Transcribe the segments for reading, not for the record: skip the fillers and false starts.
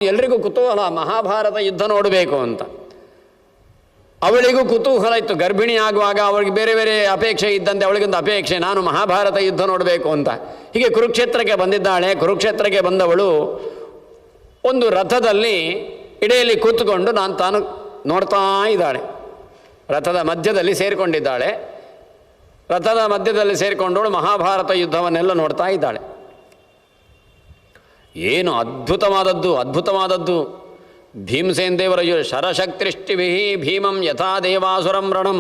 ಎಲ್ರಿಗೂ ಕುತೂಹಲ, ಮಹಾಭಾರತ ಯುದ್ಧ ನೋಡಬೇಕು ಅಂತ. ಅವಳಿಗೂ ಕುತೂಹಲ ಇತ್ತು. ಗರ್ಭಿಣಿ ಆಗುವಾಗ ಅವಳಿಗೆ ಬೇರೆ ಬೇರೆ ಅಪೇಕ್ಷೆ ಇದ್ದಂತೆ ಅವಳಿಗೊಂದು ಅಪೇಕ್ಷೆ, ನಾನು ಮಹಾಭಾರತ ಯುದ್ಧ ನೋಡಬೇಕು ಅಂತ. ಹೀಗೆ ಕುರುಕ್ಷೇತ್ರಕ್ಕೆ ಬಂದಿದ್ದಾಳೆ. ಕುರುಕ್ಷೇತ್ರಕ್ಕೆ ಬಂದವಳು ಒಂದು ರಥದಲ್ಲಿ ಇಡೆಯಲ್ಲಿ ಕೂತ್ಕೊಂಡು ತಾನು ನೋಡ್ತಾ ಇದ್ದಾಳೆ. ರಥದ ಮಧ್ಯದಲ್ಲಿ ಸೇರಿಕೊಂಡಿದ್ದಾಳೆ. ರಥದ ಮಧ್ಯದಲ್ಲಿ ಸೇರಿಕೊಂಡವಳು ಮಹಾಭಾರತ ಯುದ್ಧವನ್ನೆಲ್ಲ ನೋಡ್ತಾ ಇದ್ದಾಳೆ. ಏನು ಅದ್ಭುತವಾದದ್ದು. ಭೀಮಸೇನ ದೇವರ ಶರಶಕ್ತಿಷ್ಟಿಭಿ ಭೀಮಂ ಯಥಾ ದೇವಾಸುರಂ ರಣಂ.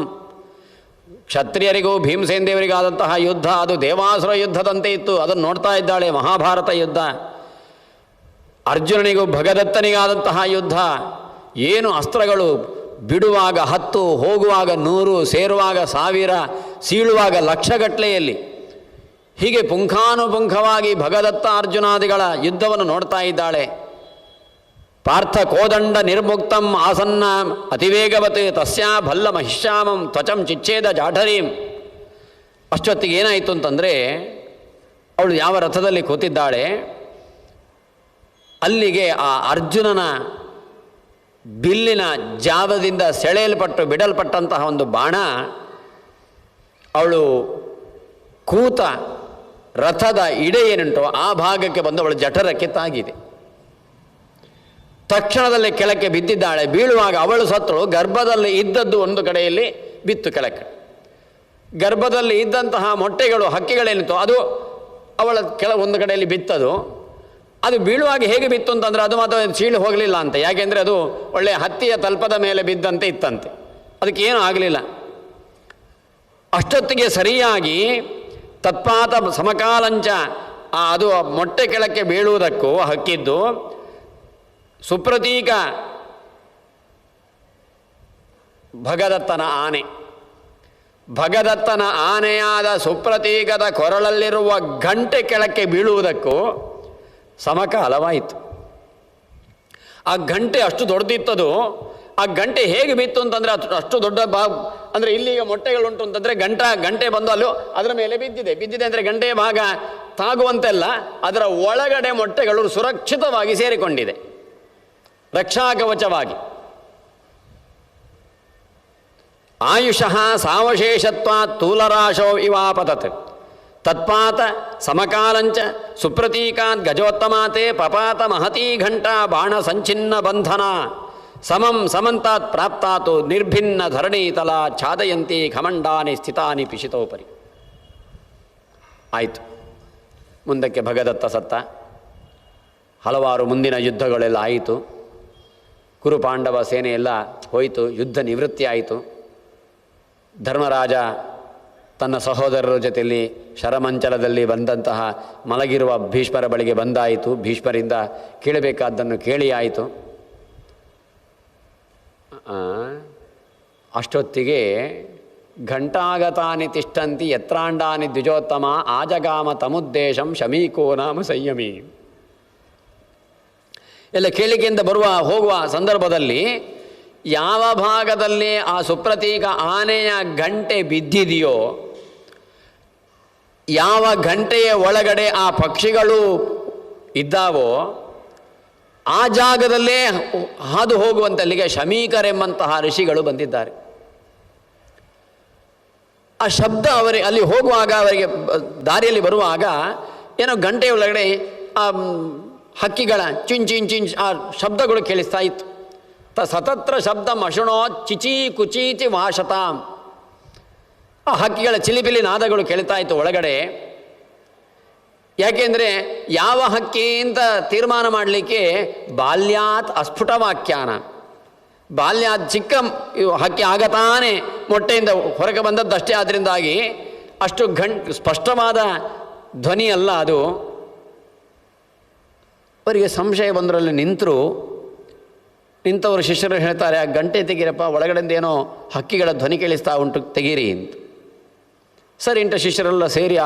ಕ್ಷತ್ರಿಯರಿಗೂ ಭೀಮಸೇನ ದೇವರಿಗಾದಂತಹ ಯುದ್ಧ ಅದು ದೇವಾಸುರ ಯುದ್ಧದಂತೆ ಇತ್ತು. ಅದನ್ನು ನೋಡ್ತಾ ಇದ್ದಾಳೆ. ಮಹಾಭಾರತ ಯುದ್ಧ. ಅರ್ಜುನನಿಗೂ ಭಗದತ್ತನಿಗಾದಂತಹ ಯುದ್ಧ. ಏನು ಅಸ್ತ್ರಗಳು! ಬಿಡುವಾಗ 10, ಹೋಗುವಾಗ 100, ಸೇರುವಾಗ 1000, ಸೀಳುವಾಗ ಲಕ್ಷಗಟ್ಟಲೆಯಲ್ಲಿ. ಹೀಗೆ ಪುಂಖಾನುಪುಂಖವಾಗಿ ಭಗದತ್ತ ಅರ್ಜುನಾದಿಗಳ ಯುದ್ಧವನ್ನು ನೋಡ್ತಾ ಇದ್ದಾಳೆ. ಪಾರ್ಥ ಕೋದಂಡ ನಿರ್ಮುಕ್ತಂ ಆಸನ್ನ ಅತಿವೇಗವತ್ ತಸ್ಯಾ ಭಲ್ಲ ಮಹಿಷ್ಯಾಮಂ ತ್ವಚಂ ಚಿಚ್ಛೇದ ಜಾಠರೀಂ. ಅಷ್ಟೊತ್ತಿಗೆ ಏನಾಯಿತು ಅಂತಂದರೆ, ಅವಳು ಯಾವ ರಥದಲ್ಲಿ ಕೂತಿದ್ದಾಳೆ ಅಲ್ಲಿಗೆ ಆ ಅರ್ಜುನನ ಬಿಲ್ಲಿನ ಜಾವದಿಂದ ಬಿಡಲ್ಪಟ್ಟಂತಹ ಒಂದು ಬಾಣ ಅವಳು ಕೂತ ರಥದ ಇಡೆ ಏನುಂಟೋ ಆ ಭಾಗಕ್ಕೆ ಬಂದು ಅವಳು ಜಠರಕ್ಕೆ ತಾಗಿದೆ. ತಕ್ಷಣದಲ್ಲಿ ಕೆಳಕ್ಕೆ ಬಿದ್ದಿದ್ದಾಳೆ. ಬೀಳುವಾಗ ಅವಳು ಸತ್ತಳು. ಗರ್ಭದಲ್ಲಿ ಇದ್ದದ್ದು ಒಂದು ಕಡೆಯಲ್ಲಿ ಬಿತ್ತು ಕೆಳಕ್ಕೆ. ಗರ್ಭದಲ್ಲಿ ಇದ್ದಂತಹ ಮೊಟ್ಟೆಗಳು, ಹಕ್ಕಿಗಳೇನಿತ್ತು ಅದು ಅವಳ ಒಂದು ಕಡೆಯಲ್ಲಿ ಬಿತ್ತದು. ಅದು ಬೀಳುವಾಗ ಹೇಗೆ ಬಿತ್ತು ಅಂತಂದರೆ ಅದು ಮಾತ್ರ ಸೀಳು ಹೋಗಲಿಲ್ಲ ಅಂತ. ಯಾಕೆಂದರೆ ಅದು ಒಳ್ಳೆಯ ಹತ್ತಿಯ ತಲ್ಪದ ಮೇಲೆ ಬಿದ್ದಂತೆ ಇತ್ತಂತೆ. ಅದಕ್ಕೇನು ಆಗಲಿಲ್ಲ. ಅಷ್ಟೊತ್ತಿಗೆ ಸರಿಯಾಗಿ ತತ್ಪಾತ ಸಮಕಾಲಂಚ ಅದು ಮೊಟ್ಟೆ ಕೆಳಕ್ಕೆ ಬೀಳುವುದಕ್ಕೂ ಹಕ್ಕಿದ್ದು ಸುಪ್ರತೀಕ ಭಗದತ್ತನ ಆನೆ. ಭಗದತ್ತನ ಆನೆಯಾದ ಸುಪ್ರತೀಕದ ಕೊರಳಲ್ಲಿರುವ ಗಂಟೆ ಕೆಳಕ್ಕೆ ಬೀಳುವುದಕ್ಕೂ ಸಮಕಾಲವಾಯಿತು. ಆ ಗಂಟೆ ಅಷ್ಟು ದೊಡ್ಡದಿತ್ತದು. ಆ ಗಂಟೆ ಹೇಗೆ ಬಿತ್ತು ಅಂತಂದರೆ ಅಷ್ಟು ದೊಡ್ಡ ಅಂದರೆ ಇಲ್ಲಿಗ ಮೊಟ್ಟೆಗಳುಂಟು ಅಂತಂದರೆ ಗಂಟೆ ಬಂದು ಅಲ್ಲೂ ಅದರ ಮೇಲೆ ಬಿದ್ದಿದೆ ಅಂದರೆ ಗಂಟೆಯ ಭಾಗ ತಾಗುವಂತೆಲ್ಲ ಅದರ ಒಳಗಡೆ ಮೊಟ್ಟೆಗಳು ಸುರಕ್ಷಿತವಾಗಿ ಸೇರಿಕೊಂಡಿದೆ, ರಕ್ಷಾಕವಚವಾಗಿ. ಆಯುಷಃ ಸಾವಶೇಷತ್ವ ತೂಲರಾಶೋ ಇವಾಪತತ್ ತತ್ಪಾತ ಸಮಕಾಲಂಚ ಸುಪ್ರತೀಕಾತ್ ಗಜೋತ್ತಮಾತೆ ಪಪಾತ ಮಹತೀ ಘಂಟಾ ಬಾಣ ಸಂಚಿನ್ನ ಬಂಧನ ಸಮಂತಾತ್ ಪ್ರಾಪ್ತಾತು ನಿರ್ಭಿನ್ನ ಧರಣೀತಲ ಛಾದಯಂತಿ ಖಮಂಡಾನಿ ಸ್ಥಿತಾನಿ ಪಿಶಿತೋಪರಿ. ಆಯಿತು. ಮುಂದಕ್ಕೆ ಭಗದತ್ತ ಸತ್ತ. ಹಲವಾರು ಮುಂದಿನ ಯುದ್ಧಗಳೆಲ್ಲ ಆಯಿತು. ಕುರುಪಾಂಡವ ಸೇನೆಯೆಲ್ಲ ಹೋಯಿತು. ಯುದ್ಧ ನಿವೃತ್ತಿ ಆಯಿತು. ಧರ್ಮರಾಜ ತನ್ನ ಸಹೋದರರ ಜೊತೆಯಲ್ಲಿ ಶರಮಂಚಲದಲ್ಲಿ ಬಂದಂತಹ ಮಲಗಿರುವ ಭೀಷ್ಮರ ಬಳಿಗೆ ಬಂದಾಯಿತು. ಭೀಷ್ಮರಿಂದ ಕೇಳಬೇಕಾದ್ದನ್ನು ಕೇಳಿ ಆಯಿತು. ಅಷ್ಟೊತ್ತಿಗೆ ಘಂಟಾಗತಾನಿ ತಿಷ್ಟಂತಿ ಯತ್ರಾಂಡಾನಿ ದ್ವಿಜೋತ್ತಮ ಆಜಗಾಮ ತಮುದ್ದೇಶಂ ಶಮೀಕೋ ನಾಮ ಸಂಯಮಿ. ಎಲ್ಲ ಕೇಳಿಕೆಯಿಂದ ಹೋಗುವ ಸಂದರ್ಭದಲ್ಲಿ ಯಾವ ಭಾಗದಲ್ಲಿ ಆ ಸುಪ್ರತೀಕ ಆನೆಯ ಗಂಟೆ ಬಿದ್ದಿದೆಯೋ, ಯಾವ ಗಂಟೆಯ ಒಳಗಡೆ ಆ ಪಕ್ಷಿಗಳು ಇದ್ದಾವೋ ಆ ಜಾಗದಲ್ಲೇ ಹಾದು ಹೋಗುವಂತಲ್ಲಿಗೆ ಶಮೀಕರೆಂಬಂತಹ ಋಷಿಗಳು ಬಂದಿದ್ದಾರೆ. ಆ ಶಬ್ದ ಅಲ್ಲಿ ಹೋಗುವಾಗ ಅವರಿಗೆ ದಾರಿಯಲ್ಲಿ ಬರುವಾಗ ಏನೋ ಗಂಟೆಯ ಒಳಗಡೆ ಆ ಹಕ್ಕಿಗಳ ಚಿಂಚಿಂಚಿಂಚ್ ಆ ಶಬ್ದಗಳು ಕೇಳಿಸ್ತಾ ಇತ್ತು. ಸತತ್ರ ಶಬ್ದ ಮಶುಣೋ ಚಿಚಿ ಕುಚೀತಿ ವಾಶತಾಂ. ಆ ಹಕ್ಕಿಗಳ ಚಿಲಿಪಿಲಿ ನಾದಗಳು ಕೇಳ್ತಾ ಇತ್ತು ಒಳಗಡೆ. ಯಾಕೆಂದರೆ ಯಾವ ಹಕ್ಕಿ ಅಂತ ತೀರ್ಮಾನ ಮಾಡಲಿಕ್ಕೆ ಬಾಲ್ಯಾತ್ ಅಸ್ಫುಟ ವ್ಯಾಖ್ಯಾನ. ಬಾಲ್ಯಾತ್ ಚಿಕ್ಕ ಹಕ್ಕಿ ಆಗತಾನೆ ಮೊಟ್ಟೆಯಿಂದ ಹೊರಗೆ ಬಂದದ್ದಷ್ಟೇ. ಆದ್ದರಿಂದಾಗಿ ಅಷ್ಟು ಸ್ಪಷ್ಟವಾದ ಧ್ವನಿ ಅಲ್ಲ ಅದು. ಅವರಿಗೆ ಸಂಶಯ ಬಂದರಲ್ಲಿ ನಿಂತವರು ಶಿಷ್ಯರು ಹೇಳ್ತಾರೆ, ಆ ಗಂಟೆ ತೆಗೀರಪ್ಪ, ಒಳಗಡೆಯಿಂದ ಏನೋ ಹಕ್ಕಿಗಳ ಧ್ವನಿ ಕೇಳಿಸ್ತಾ ಉಂಟು, ತೆಗೀರಿ ಅಂತ. ಸರಿ ಇಂಥ ಶಿಷ್ಯರೆಲ್ಲ ಸೇರಿ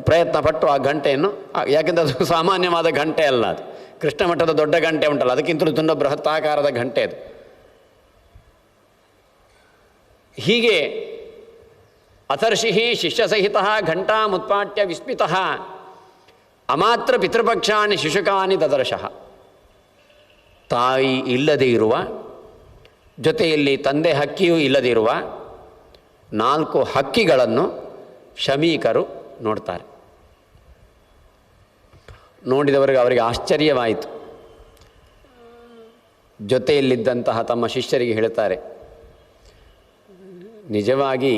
ಪ್ರಯತ್ನ ಪಟ್ಟು ಆ ಗಂಟೆಯನ್ನು, ಯಾಕೆಂದರೆ ಅದು ಸಾಮಾನ್ಯವಾದ ಗಂಟೆ ಅಲ್ಲ, ಅದು ಕೃಷ್ಣ ಮಠದ ದೊಡ್ಡ ಗಂಟೆ ಉಂಟಲ್ಲ, ಅದಕ್ಕಿಂತಲೂ ತುಂಬ ಬೃಹತ್ತಾಕಾರದ ಗಂಟೆ ಅದು. ಹೀಗೆ ಅಥರ್ಷಿ ಶಿಷ್ಯಸಹಿತ ಘಂಟಾಮುತ್ಪಾಟ್ಯ ವಿಸ್ಮಿತಃ ಅಮಾತ್ರ ಪಿತೃಪಕ್ಷಾಣಿ ಶಿಶುಕಾನಿ ದದರ್ಶಃ. ತಾಯಿ ಇಲ್ಲದೇ ಇರುವ, ಜೊತೆಯಲ್ಲಿ ತಂದೆ ಹಕ್ಕಿಯೂ ಇಲ್ಲದೇ ಇರುವ 4 ಹಕ್ಕಿಗಳನ್ನು ಶಮೀಕರು ನೋಡ್ತಾರೆ. ನೋಡಿದವರಿಗೆ ಅವರಿಗೆ ಆಶ್ಚರ್ಯವಾಯಿತು. ಜೊತೆಯಲ್ಲಿದ್ದಂತಹ ತಮ್ಮ ಶಿಷ್ಯರಿಗೆ ಹೇಳ್ತಾರೆ, ನಿಜವಾಗಿ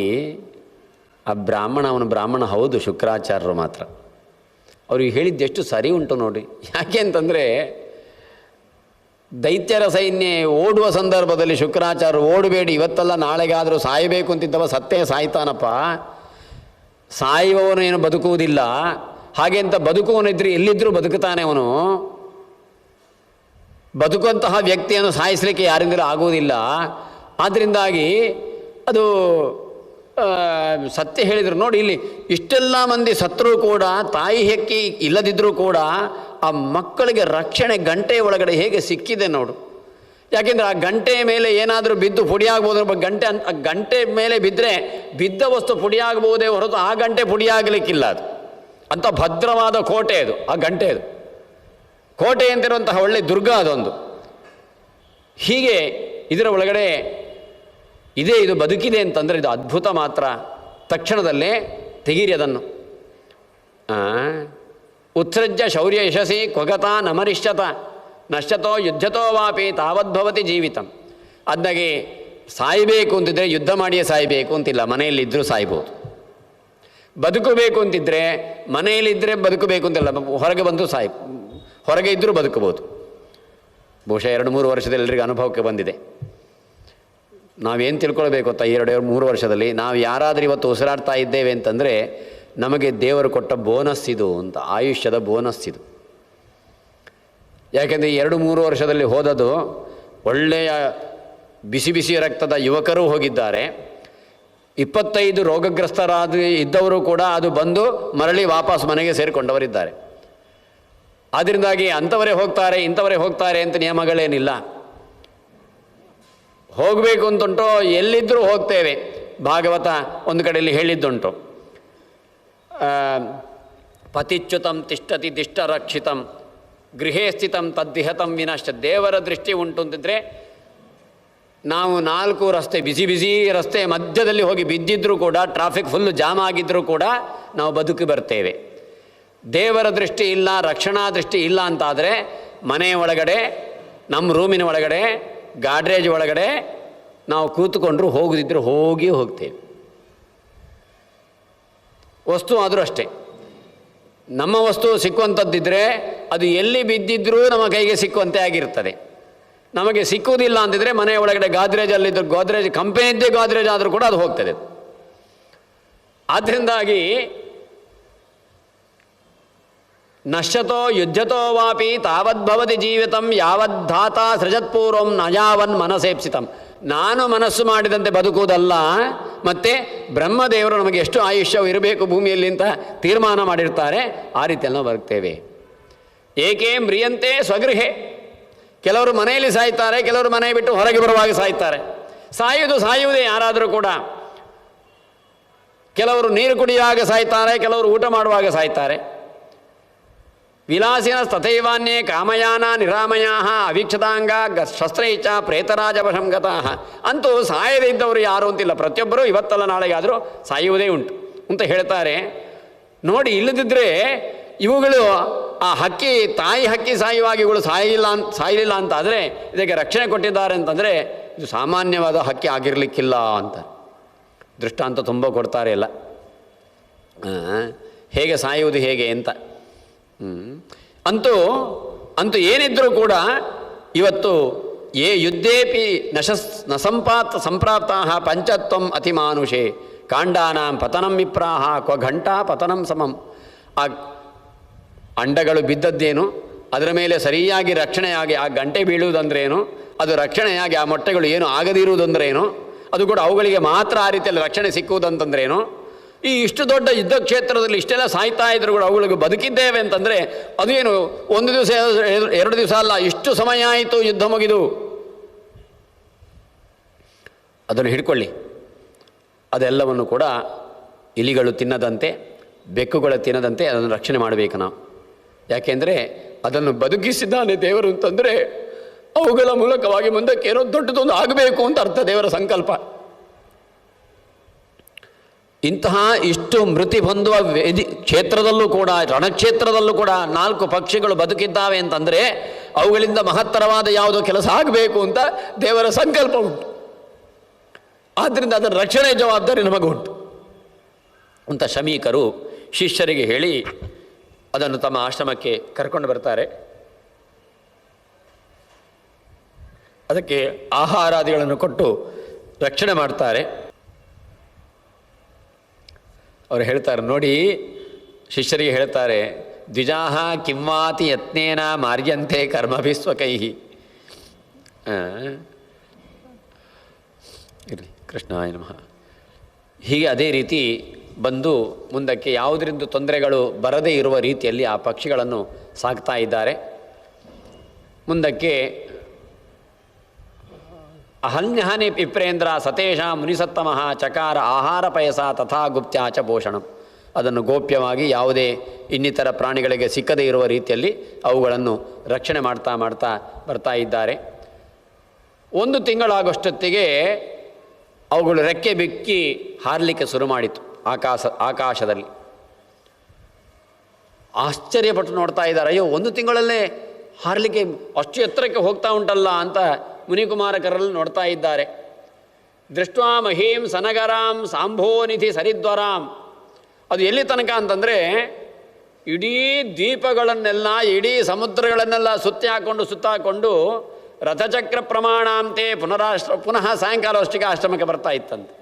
ಆ ಅವನು ಬ್ರಾಹ್ಮಣ ಹೌದು, ಶುಕ್ರಾಚಾರ್ಯರು ಮಾತ್ರ. ಅವ್ರಿಗೆ ಹೇಳಿದ್ದೆಷ್ಟು ಸರಿ ಉಂಟು ನೋಡಿ. ಯಾಕೆ ಅಂತಂದರೆ ದೈತ್ಯರ ಸೈನ್ಯ ಓಡುವ ಸಂದರ್ಭದಲ್ಲಿ ಶುಕ್ರಾಚಾರ್ಯರು ಓಡಬೇಡಿ, ಇವತ್ತಲ್ಲ ನಾಳೆಗಾದರೂ ಸಾಯಬೇಕು ಅಂತಿದ್ದವ ಸತ್ತೇ ಸಾಯ್ತಾನಪ್ಪ, ಸಾಯುವವನು ಏನು ಬದುಕುವುದಿಲ್ಲ, ಹಾಗೆ ಅಂತ ಬದುಕುವವನಿದ್ರೆ ಎಲ್ಲಿದ್ದರೂ ಬದುಕುತ್ತಾನೆ ಅವನು. ಬದುಕುವಂತಹ ವ್ಯಕ್ತಿಯನ್ನು ಸಾಯಿಸಲಿಕ್ಕೆ ಯಾರಿಂದಲೂ ಆಗುವುದಿಲ್ಲ. ಆದ್ದರಿಂದಾಗಿ ಅದು ಸತ್ಯ ಹೇಳಿದರು. ನೋಡಿ, ಇಲ್ಲಿ ಇಷ್ಟೆಲ್ಲ ಮಂದಿ ಸತ್ತರೂ ಕೂಡ, ತಾಯಿ ಹಕ್ಕಿ ಇಲ್ಲದಿದ್ದರೂ ಕೂಡ ಆ ಮಕ್ಕಳಿಗೆ ರಕ್ಷಣೆ ಗಂಟೆಯ ಒಳಗಡೆ ಹೇಗೆ ಸಿಕ್ಕಿದೆ ನೋಡು. ಯಾಕೆಂದರೆ ಆ ಗಂಟೆಯ ಮೇಲೆ ಏನಾದರೂ ಬಿದ್ದು ಪುಡಿಯಾಗ್ಬೋದು. ಗಂಟೆ ಮೇಲೆ ಬಿದ್ದರೆ ಬಿದ್ದ ವಸ್ತು ಪುಡಿಯಾಗಬಹುದೇ ಹೊರತು ಆ ಗಂಟೆ ಪುಡಿಯಾಗಲಿಕ್ಕಿಲ್ಲ. ಅದು ಅಂಥ ಭದ್ರವಾದ ಕೋಟೆ ಅದು, ಆ ಗಂಟೆ ಅದು. ಕೋಟೆ ಅಂತಿರುವಂತಹ ಒಳ್ಳೆ ದುರ್ಗ ಅದೊಂದು. ಹೀಗೆ ಇದರ ಒಳಗಡೆ ಇದು ಬದುಕಿದೆ ಅಂತಂದರೆ ಇದು ಅದ್ಭುತ ಮಾತ್ರ. ತಕ್ಷಣದಲ್ಲೇ ತೆಗೀರಿ ಅದನ್ನು. ಉತ್ಸೃಜ್ಯ ಶೌರ್ಯ ಯಶಸಿ ಕ್ವಗತ ನಮರಿಷ್ಯತ ನಶ್ಯತೋ ಯುದ್ಧತೋ ವಾಪಿ ತಾವದ್ಭವತಿ ಜೀವಿತಂ. ಅದನ್ನಾಗೆ ಸಾಯಬೇಕು ಅಂತಿದ್ರೆ ಯುದ್ಧ ಮಾಡಿಯೇ ಸಾಯಬೇಕು ಅಂತಿಲ್ಲ, ಮನೆಯಲ್ಲಿದ್ದರೂ ಸಾಯ್ಬೋದು. ಬದುಕಬೇಕು ಅಂತಿದ್ರೆ ಮನೆಯಲ್ಲಿದ್ದರೆ ಬದುಕಬೇಕು ಅಂತಿಲ್ಲ, ಹೊರಗೆ ಬಂದು ಹೊರಗೆ ಇದ್ದರೂ ಬದುಕಬಹುದು. ಬಹುಶಃ 2-3 ವರ್ಷದಲ್ಲಿ ಎಲ್ಲರಿಗೂ ಅನುಭವಕ್ಕೆ ಬಂದಿದೆ. ನಾವೇನು ತಿಳ್ಕೊಳ್ಬೇಕು ಗೊತ್ತಾ, 2-3 ವರ್ಷದಲ್ಲಿ ನಾವು ಯಾರಾದರೂ ಇವತ್ತು ಉಸಿರಾಡ್ತಾ ಇದ್ದೇವೆ ಅಂತಂದರೆ ನಮಗೆ ದೇವರು ಕೊಟ್ಟ ಬೋನಸ್ ಇದು ಅಂತ, ಆಯುಷ್ಯದ ಬೋನಸ್ ಇದು. ಯಾಕೆಂದರೆ 2-3 ವರ್ಷದಲ್ಲಿ ಹೋದದು ಒಳ್ಳೆಯ ಬಿಸಿ ಬಿಸಿ ರಕ್ತದ ಯುವಕರೂ ಹೋಗಿದ್ದಾರೆ, 25 ರೋಗಗ್ರಸ್ತರಾದ ಇದ್ದವರು ಕೂಡ ಅದು ಬಂದು ಮರಳಿ ವಾಪಸ್ ಮನೆಗೆ ಸೇರಿಕೊಂಡವರಿದ್ದಾರೆ. ಆದ್ದರಿಂದಾಗಿ ಅಂಥವರೇ ಹೋಗ್ತಾರೆ ಇಂಥವರೇ ಹೋಗ್ತಾರೆ ಅಂತ ನಿಯಮಗಳೇನಿಲ್ಲ. ಹೋಗಬೇಕು ಅಂತುಂಟು, ಎಲ್ಲಿದ್ದರೂ ಹೋಗ್ತೇವೆ. ಭಾಗವತ ಒಂದು ಕಡೆಯಲ್ಲಿ ಹೇಳಿದ್ದುಂಟು, ಪತಿಚ್ಯುತಂ ತಿಷ್ಠತಿ ದಿಷ್ಟರಕ್ಷಿತಂ ಗೃಹೇ ಸ್ಥಿತಂ ತದ್ದಿಹತಂ ವಿನಶ್ಚ. ದೇವರ ದೃಷ್ಟಿ ಉಂಟು ಅಂತಿದ್ರೆ ನಾವು 4 ರಸ್ತೆ ಬಿಸಿ ಬಿಸಿ ರಸ್ತೆ ಮಧ್ಯದಲ್ಲಿ ಹೋಗಿ ಬಿದ್ದಿದ್ದರೂ ಕೂಡ, ಟ್ರಾಫಿಕ್ ಫುಲ್ಲು ಜಾಮ್ ಆಗಿದ್ದರೂ ಕೂಡ ನಾವು ಬದುಕಿ ಬರ್ತೇವೆ. ದೇವರ ದೃಷ್ಟಿ ಇಲ್ಲ, ರಕ್ಷಣಾ ದೃಷ್ಟಿ ಇಲ್ಲ ಅಂತಾದರೆ ಮನೆಯ ಒಳಗಡೆ, ನಮ್ಮ ರೂಮಿನ ಒಳಗಡೆ, ಗಾಡ್ರೇಜ್ ಒಳಗಡೆ ನಾವು ಕೂತ್ಕೊಂಡ್ರು ಹೋಗುದಿದ್ರು ಹೋಗ್ತೇವೆ. ವಸ್ತು ಆದರೂ ಅಷ್ಟೇ, ನಮ್ಮ ವಸ್ತು ಸಿಕ್ಕುವಂಥದ್ದಿದ್ದರೆ ಅದು ಎಲ್ಲಿ ಬಿದ್ದಿದ್ರೂ ನಮ್ಮ ಕೈಗೆ ಸಿಕ್ಕುವಂತೆ ಆಗಿರ್ತದೆ. ನಮಗೆ ಸಿಕ್ಕುವುದಿಲ್ಲ ಅಂತಿದ್ರೆ ಮನೆಯ ಒಳಗಡೆ ಗಾದ್ರೇಜಲ್ಲಿದ್ದರೂ, ಗೋದ್ರೇಜ್ ಕಂಪನಿದ್ದೇ ಗೋದ್ರೇಜ್ ಆದರೂ ಕೂಡ ಅದು ಹೋಗ್ತದೆ. ಆದ್ದರಿಂದಾಗಿ ನಶ್ಯತೋ ಯುದ್ಧತೋ ವಾಪಿ ತಾವದ್ಭವತಿ ಜೀವಿತಂ ಯಾವದ್ಧಾತ ಸೃಜತ್ಪೂರ್ವಂ ನಯಾವನ್ ಮನಸೇಪ್ಸಿತಂ. ನಾನು ಮನಸ್ಸು ಮಾಡಿದಂತೆ ಬದುಕುವುದಲ್ಲ, ಮತ್ತು ಬ್ರಹ್ಮದೇವರು ನಮಗೆ ಎಷ್ಟು ಆಯುಷ್ಯವು ಇರಬೇಕು ಭೂಮಿಯಲ್ಲಿ ಅಂತ ತೀರ್ಮಾನ ಮಾಡಿರ್ತಾರೆ, ಆ ರೀತಿಯಲ್ಲಿ ನಾವು ಬದುಕ್ತೇವೆ. ಏಕೆ ಮ್ರಿಯಂತೆ ಸ್ವಗೃಹೆ. ಕೆಲವರು ಮನೆಯಲ್ಲಿ ಸಾಯ್ತಾರೆ, ಕೆಲವರು ಮನೆ ಬಿಟ್ಟು ಹೊರಗೆ ಬರುವಾಗ ಸಾಯ್ತಾರೆ. ಸಾಯುವುದೇ ಯಾರಾದರೂ ಕೂಡ. ಕೆಲವರು ನೀರು ಕುಡಿಯುವಾಗ ಸಾಯ್ತಾರೆ, ಕೆಲವರು ಊಟ ಮಾಡುವಾಗ ಸಾಯ್ತಾರೆ. ವಿಲಾಸಿನ ತಥೈವಾನ್ಯೇ ಕಾಮಯಾನ ನಿರಾಮಯಾ ಅವೀಕ್ಷತಾಂಗ ಶಸ್ತ್ರೈಚ ಪ್ರೇತರಾಜವಶಂಗತಃ. ಅಂತೂ ಸಾಯದೇ ಇದ್ದವರು ಯಾರು ಅಂತಿಲ್ಲ, ಪ್ರತಿಯೊಬ್ಬರೂ ಇವತ್ತಲ್ಲ ನಾಳೆಗಾದರೂ ಸಾಯುವುದೇ ಉಂಟು ಅಂತ ಹೇಳ್ತಾರೆ. ನೋಡಿ, ಇಲ್ಲದಿದ್ದರೆ ಇವುಗಳು ಆ ಹಕ್ಕಿ, ತಾಯಿ ಹಕ್ಕಿ ಸಾಯುವಾಗ ಇವುಗಳು ಸಾಯಲಿಲ್ಲ ಅಂತಾದರೆ ಇದಕ್ಕೆ ರಕ್ಷಣೆ ಕೊಟ್ಟಿದ್ದಾರೆ ಅಂತಂದರೆ ಇದು ಸಾಮಾನ್ಯವಾದ ಹಕ್ಕಿ ಆಗಿರಲಿಕ್ಕಿಲ್ಲ ಅಂತ ದೃಷ್ಟಾಂತ ತುಂಬ ಕೊಡ್ತಾರೆ ಎಲ್ಲ. ಹೇಗೆ ಸಾಯುವುದು ಹೇಗೆ ಅಂತ. ಅಂತೂ ಏನಿದ್ರೂ ಕೂಡ ಇವತ್ತು ಯುದ್ಧೇಪಿ ಸಂಪ್ರಾಪ್ತಾ ಪಂಚತ್ವಂ ಅತಿಮಾನುಷೇ ಕಾಂಡಾನಾಂ ಪತನಂ ವಿಪ್ರಾಹ ಕ್ವ ಘಂಟಾ ಪತನಂ ಸಮಂ. ಆ ಅಂಡಗಳು ಬಿದ್ದದ್ದೇನು, ಅದರ ಮೇಲೆ ಸರಿಯಾಗಿ ರಕ್ಷಣೆಯಾಗಿ ಆ ಗಂಟೆ ಬೀಳುವುದಂದ್ರೇನು, ಅದು ರಕ್ಷಣೆಯಾಗಿ ಆ ಮೊಟ್ಟೆಗಳು ಏನು ಆಗದಿರುವುದಂದ್ರೇನು, ಅದು ಕೂಡ ಅವುಗಳಿಗೆ ಮಾತ್ರ ಆ ರೀತಿಯಲ್ಲಿ ರಕ್ಷಣೆ ಸಿಕ್ಕುವುದಂತಂದ್ರೇನು. ಈ ಇಷ್ಟು ದೊಡ್ಡ ಯುದ್ಧ ಕ್ಷೇತ್ರದಲ್ಲಿ ಇಷ್ಟೆಲ್ಲ ಸಾಯ್ತಾ ಇದ್ರು ಕೂಡ ಅವುಗಳಿಗೆ ಬದುಕಿದ್ದೇವೆ ಅಂತಂದರೆ ಅದೇನು 1 ದಿವಸ 2 ದಿವಸ ಅಲ್ಲ, ಇಷ್ಟು ಸಮಯ ಆಯಿತು ಯುದ್ಧ ಮುಗಿದು. ಅದನ್ನು ಹಿಡ್ಕೊಳ್ಳಿ. ಅದೆಲ್ಲವನ್ನು ಕೂಡ ಇಲಿಗಳು ತಿನ್ನದಂತೆ, ಬೆಕ್ಕುಗಳು ತಿನ್ನದಂತೆ ಅದನ್ನು ರಕ್ಷಣೆ ಮಾಡಬೇಕು ನಾವು. ಯಾಕೆಂದರೆ ಅದನ್ನು ಬದುಕಿಸಿದ್ದಾನೆ ದೇವರು ಅಂತಂದರೆ ಅವುಗಳ ಮೂಲಕವಾಗಿ ಮುಂದಕ್ಕೆ ಏನೋ ದೊಡ್ಡದೊಂದು ಆಗಬೇಕು ಅಂತ ಅರ್ಥ ದೇವರ ಸಂಕಲ್ಪ. ಇಂತಹ ಇಷ್ಟು ಮೃತಿ ಹೊಂದುವ ಕ್ಷೇತ್ರದಲ್ಲೂ ಕೂಡ, ರಣಕ್ಷೇತ್ರದಲ್ಲೂ ಕೂಡ 4 ಪಕ್ಷಿಗಳು ಬದುಕಿದ್ದಾವೆ ಅಂತಂದರೆ ಅವುಗಳಿಂದ ಮಹತ್ತರವಾದ ಯಾವುದೋ ಕೆಲಸ ಆಗಬೇಕು ಅಂತ ದೇವರ ಸಂಕಲ್ಪ ಉಂಟು. ಆದ್ದರಿಂದ ಅದರ ರಕ್ಷಣೆ ಜವಾಬ್ದಾರಿ ನಮಗುಂಟು ಅಂತ ಶಮೀಕರು ಶಿಷ್ಯರಿಗೆ ಹೇಳಿ ಅದನ್ನು ತಮ್ಮ ಆಶ್ರಮಕ್ಕೆ ಕರ್ಕೊಂಡು ಬರ್ತಾರೆ. ಅದಕ್ಕೆ ಆಹಾರಾದಿಗಳನ್ನು ಕೊಟ್ಟು ರಕ್ಷಣೆ ಮಾಡ್ತಾರೆ. ಅವರು ಹೇಳ್ತಾರೆ, ನೋಡಿ, ಶಿಷ್ಯರಿಗೆ ಹೇಳ್ತಾರೆ, ದ್ವಿಜಾಹ ಕಿಂವಾತಿ ಯತ್ನೇನ ಮಾರ್ಯಂತೆ ಕರ್ಮಭಿಸ್ವಕೈಹಿ. ಇರಲಿ, ಕೃಷ್ಣಾಯ ನಮಃ. ಹೀಗೆ ಅದೇ ರೀತಿ ಬಂದು ಮುಂದಕ್ಕೆ ಯಾವುದರಿಂದ ತೊಂದರೆಗಳು ಬರದೇ ಇರುವ ರೀತಿಯಲ್ಲಿ ಆ ಪಕ್ಷಿಗಳನ್ನು ಸಾಕ್ತಾ ಇದ್ದಾರೆ. ಮುಂದಕ್ಕೆ ಅಹನ್ಯಹಾನಿ ಪಿಪ್ರೇಂದ್ರ ಸತೇಶ ಮುನಿಸತ್ತಮಃ ಚಕಾರ ಆಹಾರ ಪಯಸ ತಥಾ ಗುಪ್ತ್ಯಾಚ ಪೋಷಣಂ. ಅದನ್ನು ಗೋಪ್ಯವಾಗಿ ಯಾವುದೇ ಇನ್ನಿತರ ಪ್ರಾಣಿಗಳಿಗೆ ಸಿಕ್ಕದೇ ಇರುವ ರೀತಿಯಲ್ಲಿ ಅವುಗಳನ್ನು ರಕ್ಷಣೆ ಮಾಡ್ತಾ ಮಾಡ್ತಾ ಬರ್ತಾ ಇದ್ದಾರೆ. 1 ತಿಂಗಳಾಗೋಷ್ಟೊತ್ತಿಗೆ ಅವುಗಳು ರೆಕ್ಕೆ ಬಿಕ್ಕಿ ಹಾರಲಿಕ್ಕೆ ಶುರು ಮಾಡಿತು ಆಕಾಶದಲ್ಲಿ. ಆಶ್ಚರ್ಯಪಟ್ಟು ನೋಡ್ತಾ ಇದ್ದಾರೆ, ಅಯ್ಯೋ 1 ತಿಂಗಳಲ್ಲೇ ಹಾರಲಿಕ್ಕೆ ಅಷ್ಟು ಎತ್ತರಕ್ಕೆ ಹೋಗ್ತಾ ಉಂಟಲ್ಲ ಅಂತ ಮುನಿಕುಮಾರಕರಲ್ಲಿ ನೋಡ್ತಾ ಇದ್ದಾರೆ. ದೃಷ್ಟ್ವಾ ಮಹೀಂ ಸನಗರಾಂ ಸಾಂಭೋನಿಧಿ ಸರಿದ್ವರಾಂ. ಅದು ಎಲ್ಲಿ ತನಕ ಅಂತಂದರೆ ಇಡೀ ದ್ವೀಪಗಳನ್ನೆಲ್ಲ, ಇಡೀ ಸಮುದ್ರಗಳನ್ನೆಲ್ಲ ಸುತ್ತಾಕೊಂಡು ರಥಚಕ್ರ ಪ್ರಮಾಣಾಂತೆ ಪುನಃ ಸಾಯಂಕಾಲ ಅಷ್ಟಿಗೆ ಆಶ್ರಮಕ್ಕೆ ಬರ್ತಾ ಇತ್ತಂತೆ.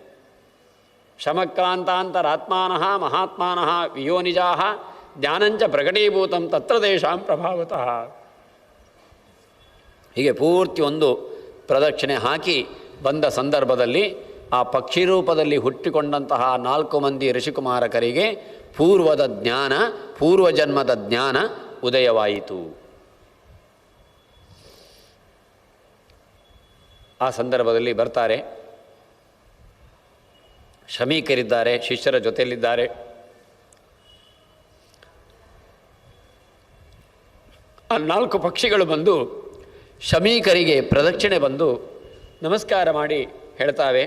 ಶಮಕ್ರಾಂತಾಂತರಾತ್ಮಾನಃ ಮಹಾತ್ಮಾನಃ ವಿಯೋನಿಜಾಃ ಜ್ಞಾನಂಚ ಪ್ರಕಟೀಭೂತಂ ತತ್ರ ದೇಶಾಂ ಪ್ರಭಾವತಃ. ಹೀಗೆ ಪೂರ್ತಿ ಒಂದು ಪ್ರದಕ್ಷಿಣೆ ಹಾಕಿ ಬಂದ ಸಂದರ್ಭದಲ್ಲಿ ಆ ಪಕ್ಷಿ ರೂಪದಲ್ಲಿ ಹುಟ್ಟಿಕೊಂಡಂತಹ 4 ಮಂದಿ ಋಷಿಕುಮಾರಕರಿಗೆ ಪೂರ್ವಜನ್ಮದ ಜ್ಞಾನ ಉದಯವಾಯಿತು. ಆ ಸಂದರ್ಭದಲ್ಲಿ ಬರ್ತಾರೆ, ಶಮೀಕರಿದ್ದಾರೆ, ಶಿಷ್ಯರ ಜೊತೆಯಲ್ಲಿದ್ದಾರೆ. ಆ 4 ಪಕ್ಷಿಗಳು ಬಂದು ಶಮೀಕರಿಗೆ ಪ್ರದಕ್ಷಿಣೆ ಬಂದು ನಮಸ್ಕಾರ ಮಾಡಿ ಹೇಳ್ತಾವೆ,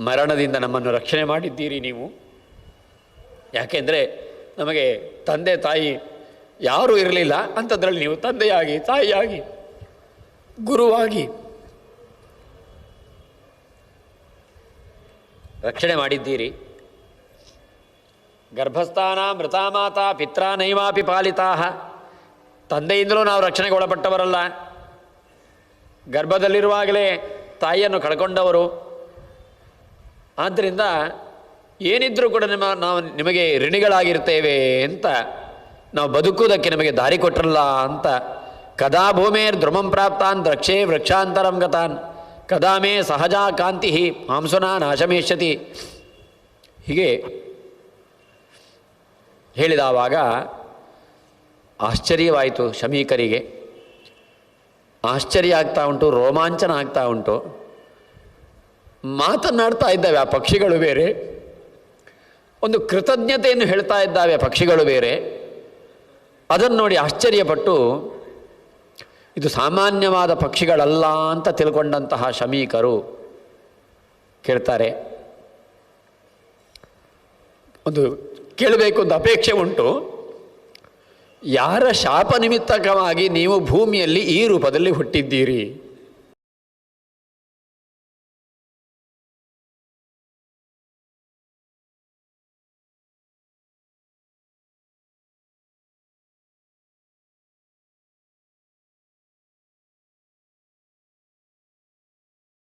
ಮರಣದಿಂದ ನಮ್ಮನ್ನು ರಕ್ಷಣೆ ಮಾಡಿದ್ದೀರಿ ನೀವು. ಯಾಕೆಂದರೆ ನಮಗೆ ತಂದೆ ತಾಯಿ ಯಾರೂ ಇರಲಿಲ್ಲ, ಅಂಥದ್ರಲ್ಲಿ ನೀವು ತಂದೆಯಾಗಿ, ತಾಯಿಯಾಗಿ, ಗುರುವಾಗಿ ರಕ್ಷಣೆ ಮಾಡಿದ್ದೀರಿ. ಗರ್ಭಸ್ಥಾನ ಮೃತಾಮಾತಾ ಪಿತ್ರಾ ನೈವಾಪಿ ಪಾಲಿತಾ. ತಂದೆಯಿಂದಲೂ ನಾವು ರಕ್ಷಣೆಗೆ ಒಳಪಟ್ಟವರಲ್ಲ, ಗರ್ಭದಲ್ಲಿರುವಾಗಲೇ ತಾಯಿಯನ್ನು ಕಳ್ಕೊಂಡವರು. ಆದ್ದರಿಂದ ಏನಿದ್ರೂ ಕೂಡ ನಾವು ನಿಮಗೆ ಋಣಿಗಳಾಗಿರ್ತೇವೆ ಅಂತ, ನಾವು ಬದುಕುವುದಕ್ಕೆ ನಿಮಗೆ ದಾರಿ ಕೊಟ್ಟರಲ್ಲ ಅಂತ. ಕದಾ ಭೂಮೇರ್ ಧ್ರುಮಂ ಪ್ರಾಪ್ತಾನ್ ದ್ರಕ್ಷೇ ವೃಕ್ಷಾಂತರಂ ಗತಾನ್ ಕದಾ ಮೇ ಸಹಜಾ ಕಾಂತಿ ಮಾಂಸುನಾ ನಾಶಮೇಷ್ಯತಿ. ಹೀಗೆ ಹೇಳಿದವಾಗ ಆಶ್ಚರ್ಯವಾಯಿತು ಶಮೀಕರಿಗೆ. ಆಶ್ಚರ್ಯ ಆಗ್ತಾ ಉಂಟು, ರೋಮಾಂಚನ ಆಗ್ತಾ ಉಂಟು. ಮಾತನಾಡ್ತಾ ಇದ್ದಾವೆ ಆ ಪಕ್ಷಿಗಳು ಬೇರೆ, ಒಂದು ಕೃತಜ್ಞತೆಯನ್ನು ಹೇಳ್ತಾ ಇದ್ದಾವೆ ಪಕ್ಷಿಗಳು ಬೇರೆ. ಅದನ್ನು ನೋಡಿ ಆಶ್ಚರ್ಯಪಟ್ಟು ಇದು ಸಾಮಾನ್ಯವಾದ ಪಕ್ಷಿಗಳಲ್ಲ ಅಂತ ತಿಳ್ಕೊಂಡಂತಹ ಶಮೀಕರು ಕೇಳ್ತಾರೆ, ಒಂದು ಕೇಳಬೇಕು ಅಂತ ಅಪೇಕ್ಷೆ ಉಂಟು. ಯಾರ ಶಾಪ ನಿಮಿತ್ತಕವಾಗಿ ನೀವು ಭೂಮಿಯಲ್ಲಿ ಈ ರೂಪದಲ್ಲಿ ಹುಟ್ಟಿದ್ದೀರಿ?